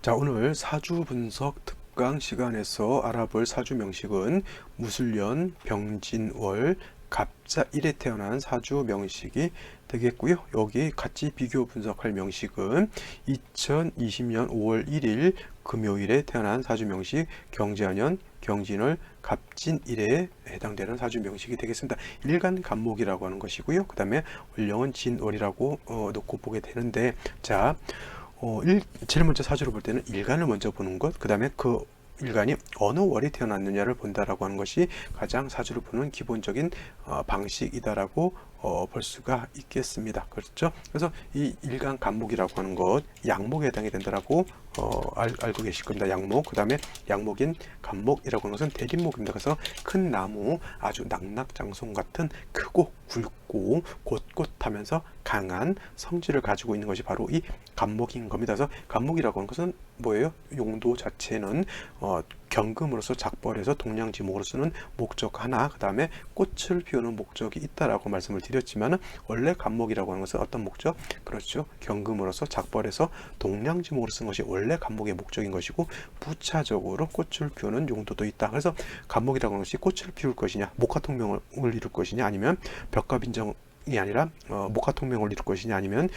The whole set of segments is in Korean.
자, 오늘 사주 분석 특강 시간에서 알아볼 사주 명식은 무술년, 병진월, 갑자 1에 태어난 사주 명식이 되겠고요. 여기 같이 비교 분석할 명식은 2020년 5월 1일 금요일에 태어난 사주 명식 경자년, 경진월, 갑진 1에 해당되는 사주 명식이 되겠습니다. 일간 간목이라고 하는 것이고요. 그 다음에 월령은 진월이라고 놓고 보게 되는데, 자, 제일 먼저 사주를 볼 때는 일간을 먼저 보는 것, 그 다음에 그 일간이 어느 월이 태어났느냐를 본다라고 하는 것이 가장 사주를 보는 기본적인 방식이다라고 볼 수가 있겠습니다. 그렇죠? 그래서 이 일간 간목이라고 하는 것, 양목에 해당이 된다라고 알고 계실 겁니다. 양목, 그 다음에 양목인 간목이라고 하는 것은 대립목입니다. 그래서 큰 나무, 아주 낙낙장송 같은 크고 굵고 곳곳하면서 강한 성질을 가지고 있는 것이 바로 이 간목인 겁니다. 그래서 간목이라고 하는 것은 뭐예요? 용도 자체는 경금으로서 작벌해서 동량지목으로 쓰는 목적 하나, 그 다음에 꽃을 피우는 목적이 있다라고 말씀을 드렸지만, 원래 간목이라고 하는 것은 어떤 목적? 그렇죠. 경금으로서 작벌해서 동량지목으로 쓰는 것이 원래 간목의 목적인 것이고, 부차적으로 꽃을 피우는 용도도 있다. 그래서 간목이라고 하는 것이 꽃을 피울 것이냐, 목화통명을 이룰 것이냐, 아니면 벽가빈정 이 아니라 목화통명을 이룰 것이냐, 아니면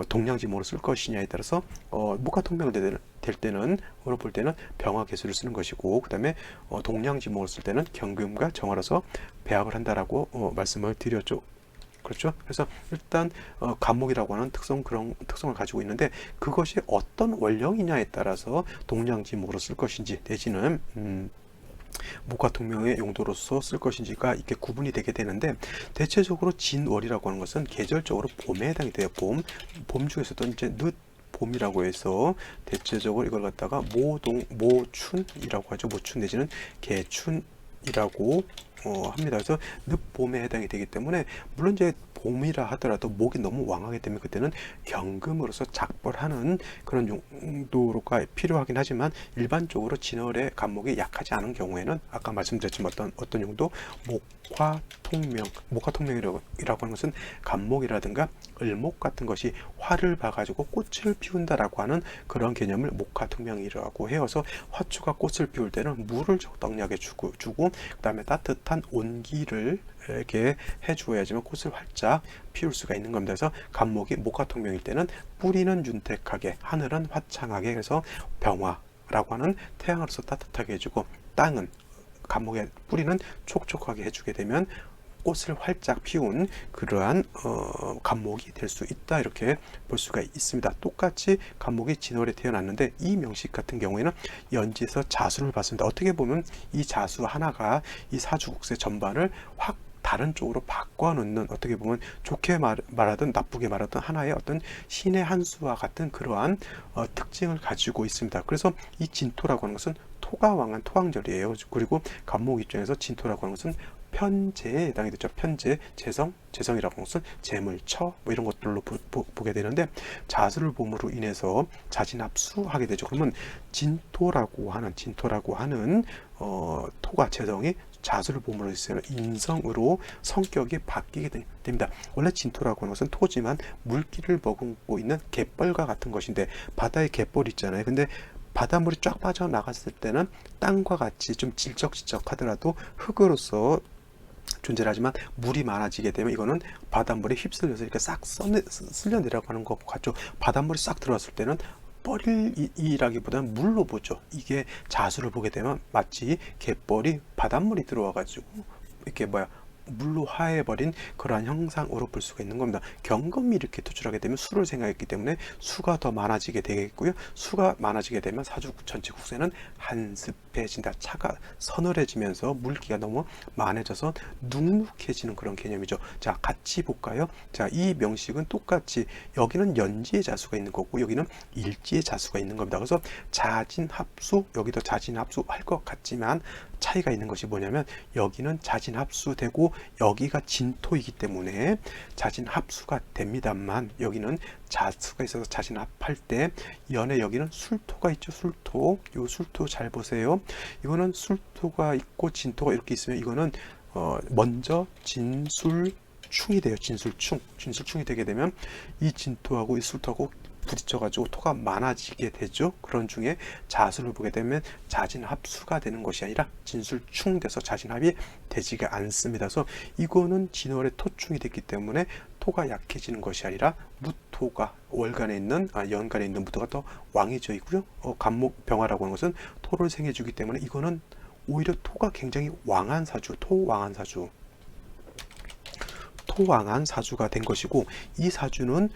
동량지목으로 쓸 것이냐에 따라서 목화통명을 될 때는 으로 볼 때는 병화개수를 쓰는 것이고, 그 다음에 동량지목을 쓸 때는 경금과 정화로서 배합을 한다라고 말씀을 드렸죠. 그렇죠? 그래서 일단 간목이라고 하는 그런 특성을 가지고 있는데, 그것이 어떤 원령이냐에 따라서 동량지목으로 쓸 것인지 내지는 목화통명의 용도로서 쓸 것인지가 이렇게 구분이 되게 되는데, 대체적으로 진월이라고 하는 것은 계절적으로 봄에 해당이 돼요. 봄 중에서도 이제 봄이라고 해서 대체적으로 이걸 갖다가 모춘이라고 하죠. 모춘 내지는 개춘이라고 합니다. 그래서 늦봄에 해당이 되기 때문에, 물론 이제 봄이라 하더라도 목이 너무 왕하게 되면 그때는 경금으로서 작벌하는 그런 용도가 필요하긴 하지만, 일반적으로 진월의 간목이 약하지 않은 경우에는 아까 말씀드렸지만 어떤 용도, 목화통명이라고 하는 것은 간목이라든가 을목 같은 것이 화를 봐가지고 꽃을 피운다라고 하는 그런 개념을 목화통명이라고 해서, 화초가 꽃을 피울 때는 물을 적당하게 주고 그 다음에 따뜻한 온기를 이렇게 해주어야지만 꽃을 활짝 피울 수가 있는 겁니다. 그래서 간목이 목화통명일 때는 뿌리는 윤택하게, 하늘은 화창하게, 그래서 병화라고 하는 태양으로서 따뜻하게 해주고, 땅은 간목의 뿌리는 촉촉하게 해주게 되면 꽃을 활짝 피운 그러한 간목이 될 수 있다, 이렇게 볼 수가 있습니다. 똑같이 간목이 진월에 태어났는데, 이 명식 같은 경우에는 연지에서 자수를 봤습니다. 어떻게 보면 이 자수 하나가 이 사주국세 전반을 확 다른 쪽으로 바꿔놓는, 어떻게 보면 좋게 말하든 나쁘게 말하든 하나의 어떤 신의 한 수와 같은 그러한 특징을 가지고 있습니다. 그래서 이 진토라고 하는 것은 토가 왕한 토왕절이에요. 그리고 간목 입장에서 진토라고 하는 것은 편재에 해당이 되죠. 편재, 재성이라고 하는 것은 재물, 처, 뭐 이런 것들로 보게 되는데, 자수를 봄으로 인해서 자진합수하게 되죠. 그러면 진토라고 하는 토가, 재성이 자수를 봄으로 인해서 인성으로 성격이 바뀌게 됩니다. 원래 진토라고 하는 것은 토지만 물기를 머금고 있는 갯벌과 같은 것인데, 바다에 갯벌 있잖아요. 근데 바닷물이 쫙 빠져나갔을 때는 땅과 같이 좀 질적지적하더라도 흙으로서 존재를 하지만, 물이 많아지게 되면 이거는 바닷물에 휩쓸려서 이렇게 싹 쓸려 내려가는 것 같죠. 바닷물이 싹 들어왔을 때는 뻘이라기보다는 물로 보죠. 이게 자수를 보게 되면 마치 갯벌이 바닷물이 들어와가지고 이렇게 물로 화해버린 그러한 형상으로 볼 수가 있는 겁니다. 경금이 이렇게 투출하게 되면 수를 생각했기 때문에 수가 더 많아지게 되겠고요. 수가 많아지게 되면 사주 전체 국세는 한습해진다. 차가 서늘해지면서 물기가 너무 많아져서 눅눅해지는 그런 개념이죠. 자, 같이 볼까요? 자, 이 명식은 똑같이 여기는 연지의 자수가 있는 거고, 여기는 일지의 자수가 있는 겁니다. 그래서 자진합수, 여기도 자진합수 할 것 같지만 차이가 있는 것이 뭐냐면, 여기는 자진합수되고 여기가 진토이기 때문에 자진합수가 됩니다만, 여기는 자수가 있어서 자진합할 때 연에 여기는 술토가 있죠. 술토, 요 술토 잘 보세요. 이거는 술토가 있고 진토가 이렇게 있으면 이거는 먼저 진술충이 돼요. 진술충이 되게 되면 이 진토하고 이 술토하고 부딪혀가지고 토가 많아지게 되죠. 그런 중에 자수를 보게 되면 자진합수가 되는 것이 아니라 진술충돼서 자진합이 되지가 않습니다. 그래서 이거는 진월에 토충이 됐기 때문에 토가 약해지는 것이 아니라 무토가 월간에 있는 연간에 있는 무토가 더 왕해져 있고요. 간목병화라고 하는 것은 토를 생해주기 때문에 이거는 오히려 토가 굉장히 왕한 사주, 토왕한 사주, 토왕한 사주가 된 것이고, 이 사주는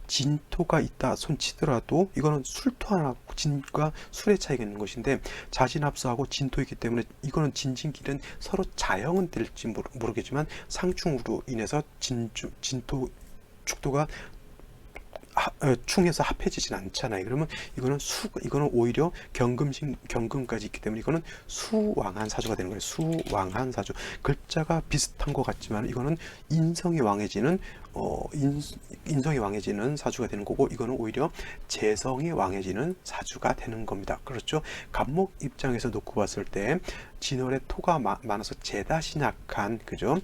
진토가 있다 손치더라도 이거는 술토 하나, 진과 술의 차이가 있는 것인데, 자진합수하고 진토이기 때문에 이거는 진진길은 서로 자형은 될지 모르겠지만 상충으로 인해서 진토 축도가 충에서 합해지진 않잖아요. 그러면 이거는 오히려 경금까지 있기 때문에 이거는 수왕한 사주가 되는 거예요. 수왕한 사주. 글자가 비슷한 것 같지만 이거는 인성이 왕해지는 인성이 왕해지는 사주가 되는 거고, 이거는 오히려 재성이 왕해지는 사주가 되는 겁니다. 그렇죠? 간목 입장에서 놓고 봤을 때 진월에 토가 많아서 재다신약한, 그죠?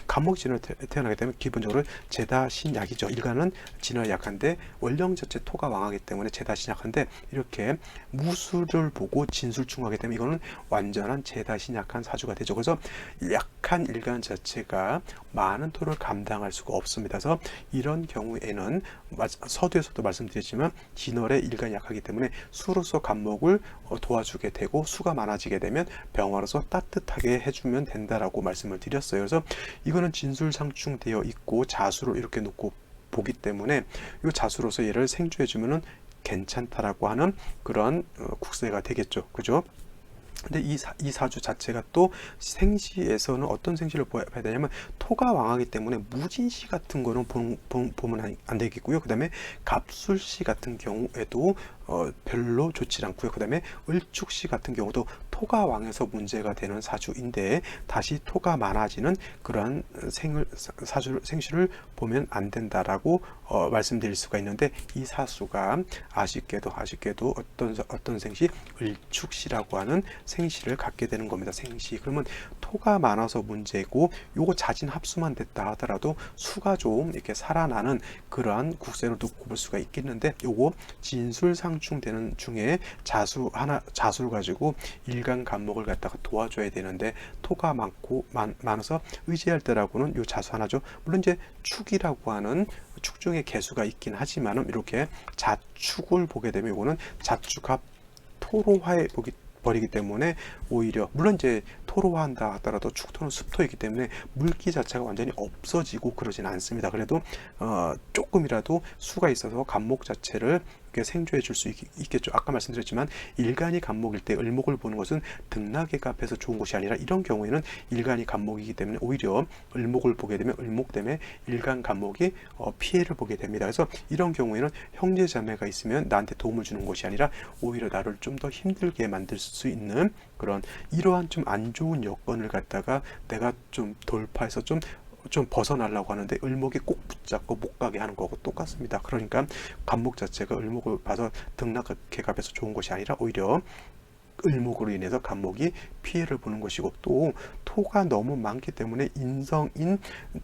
간목이 진월에 태어나게 되면 기본적으로 재다신약이죠. 일간은 진월에 약한데 원령 자체 토가 왕하기 때문에 재다신약한데, 이렇게 무술을 보고 진술충하게 되면 이거는 완전한 재다신약한 사주가 되죠. 그래서 약한 일간 자체가 많은 토를 감당할 수가 없습니다. 그래서 이런 경우에는 서두에서도 말씀드렸지만 진월에 일간이 약하기 때문에 수로서 간목을 도와주게 되고, 수가 많아지게 되면 병화로서 따뜻하게 해주면 된다라고 말씀을 드렸어요. 그래서 이거는 진술상충되어 있고 자수로 이렇게 놓고 보기 때문에 이 자수로서 얘를 생주해주면은 괜찮다라고 하는 그런 국세가 되겠죠. 그죠? 근데 이 사주 자체가 또 생시에서는 어떤 생시를 봐야 되냐면, 토가 왕하기 때문에 무진시 같은 거는 보면 안 되겠고요. 그 다음에 갑술시 같은 경우에도 별로 좋지 않고요. 그 다음에 을축시 같은 경우도 토가 왕해서 문제가 되는 사주인데, 다시 토가 많아지는 그러한 생시를 보면 안 된다라고 말씀드릴 수가 있는데, 이 사수가 아쉽게도 어떤 생시, 을축시라고 하는 생시를 갖게 되는 겁니다. 생시. 그러면 토가 많아서 문제고, 요거 자진 합수만 됐다 하더라도 수가 좀 이렇게 살아나는 그러한 국세로 두고 볼 수가 있겠는데, 요거 진술상충되는 중에 자수를 가지고 일간 간목을 갖다가 도와줘야 되는데, 토가 많아서 의지할 때라고는 요 자수 하나죠. 물론 이제 축이라고 하는 축 중에 개수가 있긴 하지만은, 이렇게 자축을 보게 되면 이거는 자축합 토로화에 버리기 때문에 오히려, 물론 이제 토로화한다 하더라도 축토는 습토이기 때문에 물기 자체가 완전히 없어지고 그러진 않습니다. 그래도 조금이라도 수가 있어서 간목 자체를 생조해 줄 수 있겠죠. 아까 말씀드렸지만 일간이 간목일 때 을목을 보는 것은 등락에가 앞에서 좋은 것이 아니라, 이런 경우에는 일간이 간목이기 때문에 오히려 을목을 보게 되면 을목 때문에 일간 간목이 피해를 보게 됩니다. 그래서 이런 경우에는 형제 자매가 있으면 나한테 도움을 주는 것이 아니라 오히려 나를 좀 더 힘들게 만들 수 있는 그런, 이러한 좀 안 좋은 여건을 갖다가 내가 좀 돌파해서 좀 벗어나려고 하는데 을목이 꼭 붙잡고 못 가게 하는 거하고 똑같습니다. 그러니까 간목 자체가 을목을 봐서 등락해가면서 좋은 것이 아니라 오히려 을목으로 인해서 간목이 피해를 보는 것이고, 또 토가 너무 많기 때문에 인성인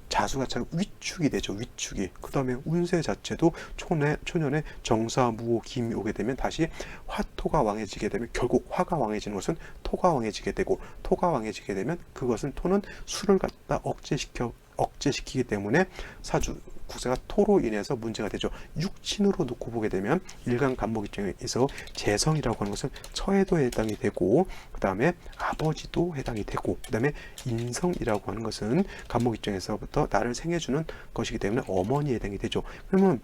자수가 참 위축이 되죠. 위축이. 그 다음에 운세 자체도 초년에 정사, 무호, 김이 오게 되면 다시 화토가 왕해지게 되면, 결국 화가 왕해지는 것은 토가 왕해지게 되고, 토가 왕해지게 되면 그것은 토는 수를 갖다 억제시키기 때문에 사주 국세가 토로 인해서 문제가 되죠. 육친으로 놓고 보게 되면 일간 간목 입장에서 재성이라고 하는 것은 처에도 해당이 되고, 그 다음에 아버지도 해당이 되고, 그 다음에 인성이라고 하는 것은 간목 입장에서부터 나를 생해주는 것이기 때문에 어머니에 해당이 되죠. 그러면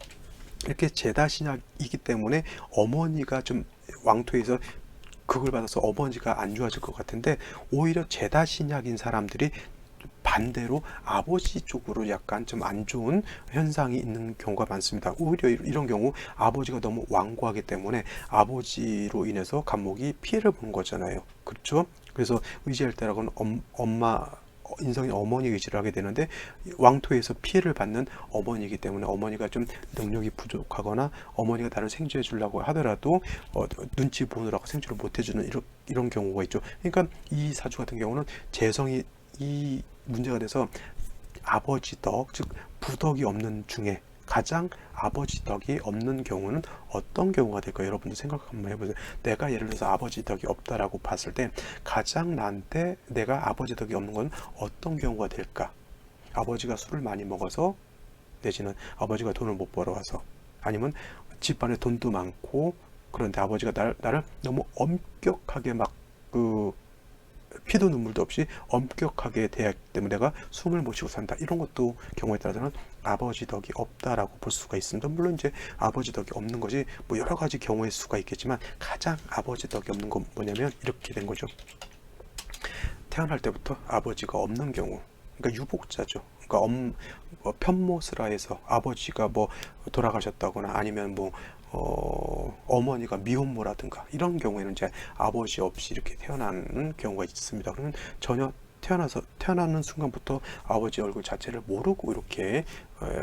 이렇게 재다신약이기 때문에 어머니가 좀 왕토에서 그걸 받아서 어머니가 안 좋아질 것 같은데, 오히려 재다신약인 사람들이 반대로 아버지 쪽으로 약간 좀 안 좋은 현상이 있는 경우가 많습니다. 오히려 이런 경우 아버지가 너무 완고하기 때문에 아버지로 인해서 간목이 피해를 보는 거잖아요. 그렇죠? 그래서 의지할 때라고는 인성인 어머니 의지를 하게 되는데, 왕토에서 피해를 받는 어머니이기 때문에 어머니가 좀 능력이 부족하거나 어머니가 나를 생주해 주려고 하더라도 눈치 보느라고 생주를 못 해주는 이런 경우가 있죠. 그러니까 이 사주 같은 경우는 재성이 이 문제가 돼서 아버지 덕, 즉 부덕이 없는 중에 가장 아버지 덕이 없는 경우는 어떤 경우가 될까요? 여러분들 생각 한번 해보세요. 내가 예를 들어서 아버지 덕이 없다라고 봤을 때 가장 나한테 내가 아버지 덕이 없는 건 어떤 경우가 될까? 아버지가 술을 많이 먹어서, 내지는 아버지가 돈을 못 벌어와서, 아니면 집안에 돈도 많고 그런데 아버지가 나를 너무 엄격하게 막 피도 눈물도 없이 엄격하게 대하기 때문에 내가 숨을 못 쉬고 산다. 이런 것도 경우에 따라서는 아버지 덕이 없다라고 볼 수가 있습니다. 물론 이제 아버지 덕이 없는 것이 뭐 여러 가지 경우의 수가 있겠지만 가장 아버지 덕이 없는 건 뭐냐면 이렇게 된 거죠. 태어날 때부터 아버지가 없는 경우, 그러니까 유복자죠. 그러니까 편모스라 해서 아버지가 뭐 돌아가셨다거나 아니면 뭐 어머니가 미혼모라든가 이런 경우에는 이제 아버지 없이 이렇게 태어나는 경우가 있습니다. 그러면 전혀 태어나는 순간부터 아버지 얼굴 자체를 모르고 이렇게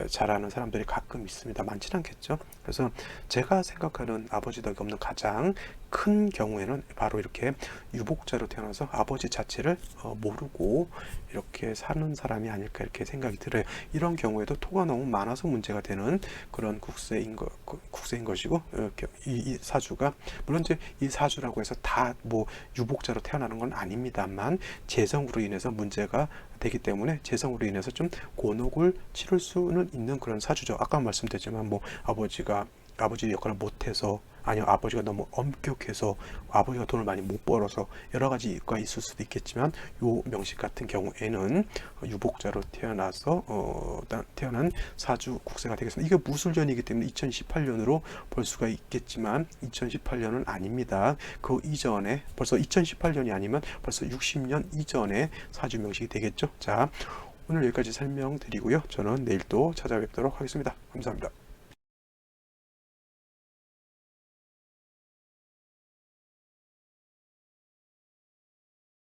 자라는 사람들이 가끔 있습니다. 많지는 않겠죠. 그래서 제가 생각하는 아버지 덕이 없는 가장 큰 경우에는 바로 이렇게 유복자로 태어나서 아버지 자체를 모르고 이렇게 사는 사람이 아닐까 이렇게 생각이 들어요. 이런 경우에도 토가 너무 많아서 문제가 되는 그런 국세인 것이고, 이 사주가 물론 이제 이 사주라고 해서 다 뭐 유복자로 태어나는 건 아닙니다만 재성으로 인해서 문제가 되기 때문에 재성으로 인해서 좀 곤혹을 치를 수는 있는 그런 사주죠. 아까 말씀드렸지만 뭐 아버지 역할을 못해서, 아니면 아버지가 너무 엄격해서, 아버지가 돈을 많이 못 벌어서 여러 가지 이유가 있을 수도 있겠지만 요 명식 같은 경우에는 유복자로 태어난 사주 국세가 되겠습니다. 이게 무술년이기 때문에 2018년으로 볼 수가 있겠지만 2018년은 아닙니다. 그 이전에 벌써 2018년이 아니면 벌써 60년 이전에 사주 명식이 되겠죠. 자, 오늘 여기까지 설명드리고요. 저는 내일 또 찾아뵙도록 하겠습니다. 감사합니다.